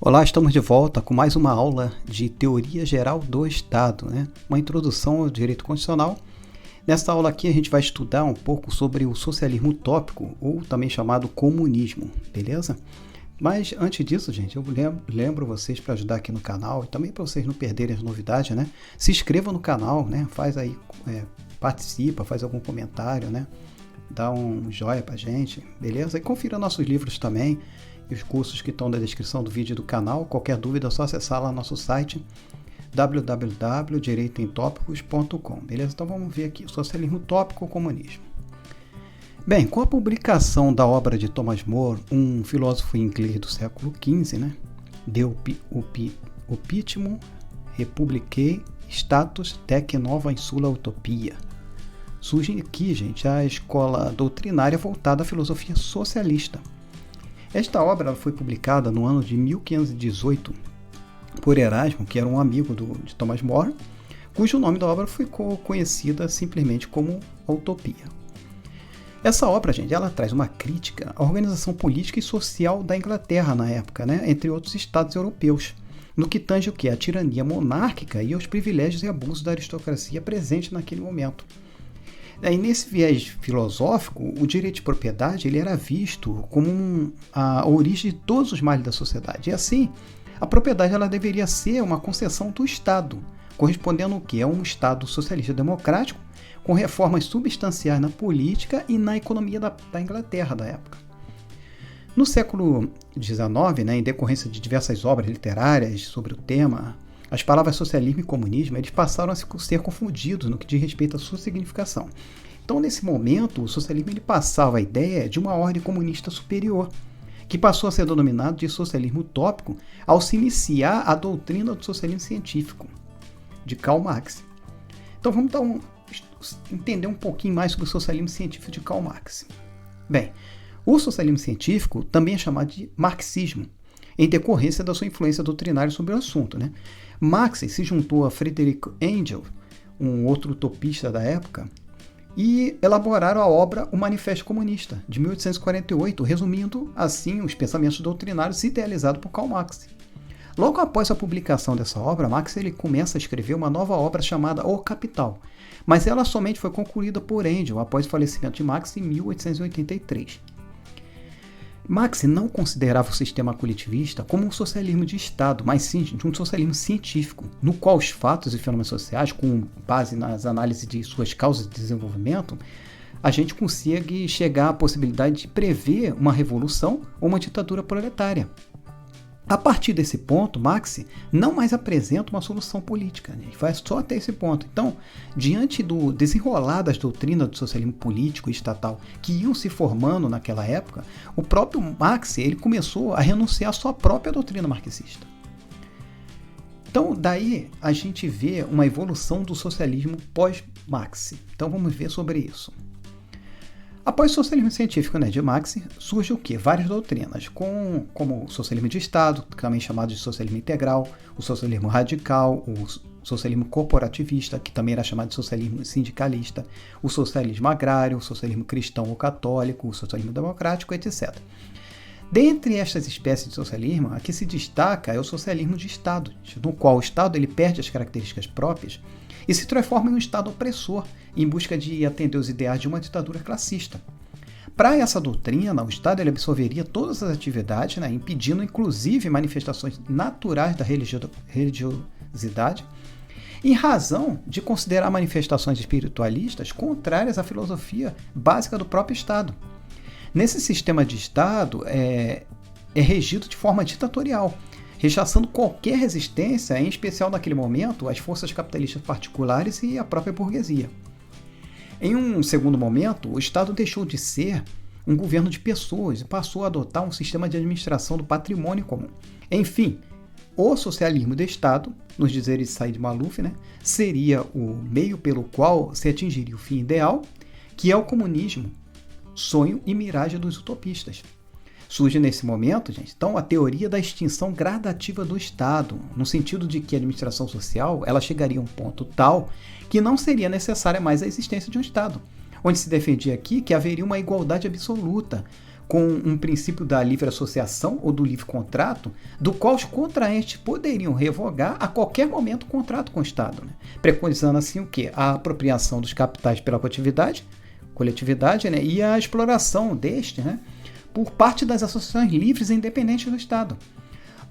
Olá, estamos de volta com mais uma aula de Teoria Geral do Estado, né? Uma introdução ao direito constitucional. Nesta aula aqui a gente vai estudar um pouco sobre o socialismo utópico, ou também chamado comunismo, beleza? Mas antes disso, gente, eu lembro vocês para ajudar aqui no canal e também para vocês não perderem as novidades, né? Se inscreva no canal, né? Faz aí, participa, faz algum comentário, né? Dá um joinha pra gente, beleza? E confira nossos livros também e os cursos que estão na descrição do vídeo do canal. Qualquer dúvida é só acessar lá nosso site www.direitoemtópicos.com, beleza? Então vamos ver aqui, socialismo utópico ou comunismo. Bem, com a publicação da obra de Thomas More, um filósofo inglês do século XV, né? De Optimum Republicae Status Tec Nova Insula Utopia. Surge aqui, gente, a escola doutrinária voltada à filosofia socialista. Esta obra foi publicada no ano de 1518 por Erasmo, que era um amigo de Thomas More, cujo nome da obra ficou conhecida simplesmente como Utopia. Essa obra, gente, ela traz uma crítica à organização política e social da Inglaterra na época, né, entre outros estados europeus, no que tange o que? A tirania monárquica e os privilégios e abusos da aristocracia presente naquele momento. E nesse viés filosófico, o direito de propriedade ele era visto como a origem de todos os males da sociedade. E assim, a propriedade ela deveria ser uma concessão do Estado, correspondendo ao que? A um Estado socialista democrático, com reformas substanciais na política e na economia da Inglaterra da época. No século XIX, né, em decorrência de diversas obras literárias sobre o tema, as palavras socialismo e comunismo eles passaram a ser confundidos no que diz respeito à sua significação. Então, nesse momento, o socialismo ele passava a ideia de uma ordem comunista superior, que passou a ser denominado de socialismo utópico ao se iniciar a doutrina do socialismo científico, de Karl Marx. Então, vamos entender um pouquinho mais sobre o socialismo científico de Karl Marx. Bem, o socialismo científico também é chamado de marxismo, em decorrência da sua influência doutrinária sobre o assunto, né? Marx se juntou a Friedrich Engels, um outro utopista da época, e elaboraram a obra O Manifesto Comunista, de 1848, resumindo assim os pensamentos doutrinários idealizados por Karl Marx. Logo após a publicação dessa obra, Marx ele começa a escrever uma nova obra chamada O Capital, mas ela somente foi concluída por Engels após o falecimento de Marx em 1883. Marx não considerava o sistema coletivista como um socialismo de Estado, mas sim de um socialismo científico, no qual os fatos e fenômenos sociais, com base nas análises de suas causas de desenvolvimento, a gente consegue chegar à possibilidade de prever uma revolução ou uma ditadura proletária. A partir desse ponto, Marx não mais apresenta uma solução política, né? Ele vai só até esse ponto. Então, diante do desenrolar das doutrinas do socialismo político e estatal que iam se formando naquela época, o próprio Marx ele começou a renunciar à sua própria doutrina marxista. Então, daí a gente vê uma evolução do socialismo pós-Marx. Então, vamos ver sobre isso. Após o socialismo científico, né, de Marx, surge o quê? Várias doutrinas, como o socialismo de Estado, também chamado de socialismo integral, o socialismo radical, o socialismo corporativista, que também era chamado de socialismo sindicalista, o socialismo agrário, o socialismo cristão ou católico, o socialismo democrático, etc. Dentre estas espécies de socialismo, a que se destaca é o socialismo de Estado, no qual o Estado ele perde as características próprias e se transforma em um Estado opressor, em busca de atender os ideais de uma ditadura classista. Para essa doutrina, o Estado ele absorveria todas as atividades, né, impedindo inclusive manifestações naturais da religiosidade, em razão de considerar manifestações espiritualistas contrárias à filosofia básica do próprio Estado. Nesse sistema de Estado, é regido de forma ditatorial, rechaçando qualquer resistência, em especial naquele momento, às forças capitalistas particulares e à própria burguesia. Em um segundo momento, o Estado deixou de ser um governo de pessoas e passou a adotar um sistema de administração do patrimônio comum. Enfim, o socialismo de Estado, nos dizeres de Said Malouf, né, seria o meio pelo qual se atingiria o fim ideal, que é o comunismo, sonho e miragem dos utopistas. Surge nesse momento, gente, então, a teoria da extinção gradativa do Estado, no sentido de que a administração social ela chegaria a um ponto tal que não seria necessária mais a existência de um Estado, onde se defendia aqui que haveria uma igualdade absoluta, com um princípio da livre associação ou do livre contrato, do qual os contraentes poderiam revogar a qualquer momento o contrato com o Estado, né? Preconizando assim o quê? A apropriação dos capitais pela coletividade, né? E a exploração deste, né? Por parte das associações livres e independentes do Estado.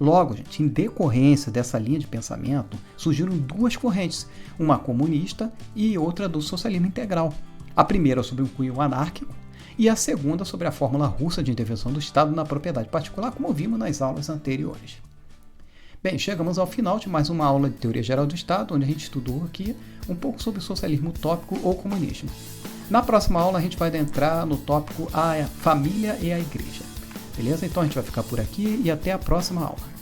Logo, gente, em decorrência dessa linha de pensamento, surgiram duas correntes, uma comunista e outra do socialismo integral. A primeira sobre o cunho anárquico e a segunda sobre a fórmula russa de intervenção do Estado na propriedade particular, como vimos nas aulas anteriores. Bem, chegamos ao final de mais uma aula de Teoria Geral do Estado, onde a gente estudou aqui um pouco sobre o socialismo utópico ou comunismo. Na próxima aula a gente vai adentrar no tópico a família e a igreja. Beleza? Então a gente vai ficar por aqui e até a próxima aula.